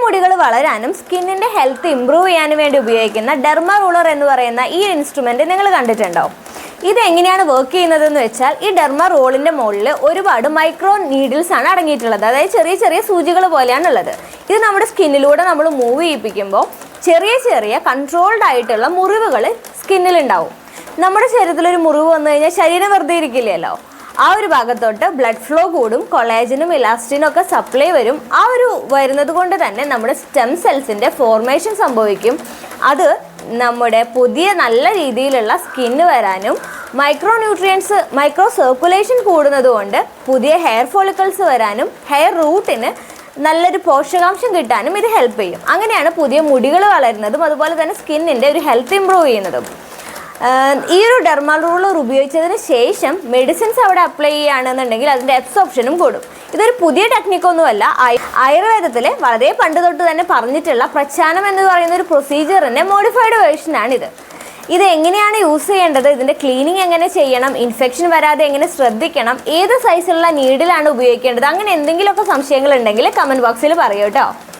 മുടികൾ വളരാനും സ്കിന്നിൻ്റെ health improve ചെയ്യാനും വേണ്ടി ഉപയോഗിക്കുന്ന ഡെർമ റൂളർ എന്ന് പറയുന്ന ഈ ഇൻസ്ട്രുമെൻറ്റ് നിങ്ങൾ കണ്ടിട്ടുണ്ടോ? ഇതെങ്ങനെയാണ് വർക്ക് ചെയ്യുന്നതെന്ന് വെച്ചാൽ, ഈ ഡെർമ റോളിൻ്റെ മുകളിൽ ഒരുപാട് മൈക്രോ നീഡിൽസ് ആണ് അടങ്ങിയിട്ടുള്ളത്. അതായത് ചെറിയ ചെറിയ സൂചികൾ പോലെയാണുള്ളത്. ഇത് നമ്മുടെ സ്കിന്നിലൂടെ നമ്മൾ മൂവ് ചെയ്യിപ്പിക്കുമ്പോൾ ചെറിയ ചെറിയ കൺട്രോൾഡ് ആയിട്ടുള്ള മുറിവുകൾ സ്കിന്നിലുണ്ടാവും. നമ്മുടെ ശരീരത്തിലൊരു മുറിവ് വന്നു കഴിഞ്ഞാൽ ശരീരം വെറുതെ ഇരിക്കില്ലല്ലോ. ആ ഒരു ഭാഗത്തോട്ട് ബ്ലഡ് ഫ്ലോ കൂടും, കൊളാജനും ഇലാസ്റ്റിനും ഒക്കെ സപ്ലൈ വരും. ആ ഒരു വരുന്നത് കൊണ്ട് തന്നെ നമ്മുടെ സ്റ്റെം സെൽസിൻ്റെ ഫോർമേഷൻ സംഭവിക്കും. അത് നമ്മുടെ പുതിയ നല്ല രീതിയിലുള്ള സ്കിന്ന് വരാനും മൈക്രോ സർക്കുലേഷൻ കൂടുന്നത് കൊണ്ട് പുതിയ ഹെയർ ഫോളിക്കിൾസ് വരാനും ഹെയർ റൂട്ടിന് നല്ലൊരു പോഷകാംശം കിട്ടാനും ഇത് ഹെൽപ്പ് ചെയ്യും. അങ്ങനെയാണ് പുതിയ മുടികൾ വളരുന്നതും അതുപോലെ തന്നെ സ്കിന്നിൻ്റെ ഒരു ഹെൽത്ത് ഇമ്പ്രൂവ് ചെയ്യുന്നതും. ഈ ഒരു ഡെർമ റൂളർ ഉപയോഗിച്ചതിന് ശേഷം മെഡിസിൻസ് അവിടെ അപ്ലൈ ചെയ്യുകയാണെന്നുണ്ടെങ്കിൽ അതിൻ്റെ അബ്സോർപ്ഷനും കൂടും. ഇതൊരു പുതിയ ടെക്നിക്കൊന്നുമല്ല. ആയുർവേദത്തിൽ വളരെ പണ്ട് തൊട്ട് തന്നെ പറഞ്ഞിട്ടുള്ള പ്രച്ഛാനം എന്ന് പറയുന്ന ഒരു പ്രൊസീജിയറിൻ്റെ മോഡിഫൈഡ് വേർഷനാണിത്. ഇത് എങ്ങനെയാണ് യൂസ് ചെയ്യേണ്ടത്, ഇതിൻ്റെ ക്ലീനിങ് എങ്ങനെ ചെയ്യണം, ഇൻഫെക്ഷൻ വരാതെ എങ്ങനെ ശ്രദ്ധിക്കണം, ഏത് സൈസിലുള്ള നീഡിലാണ് ഉപയോഗിക്കേണ്ടത്, അങ്ങനെ എന്തെങ്കിലുമൊക്കെ സംശയങ്ങളുണ്ടെങ്കിൽ കമൻറ്റ് ബോക്സിൽ പറയൂ കേട്ടോ.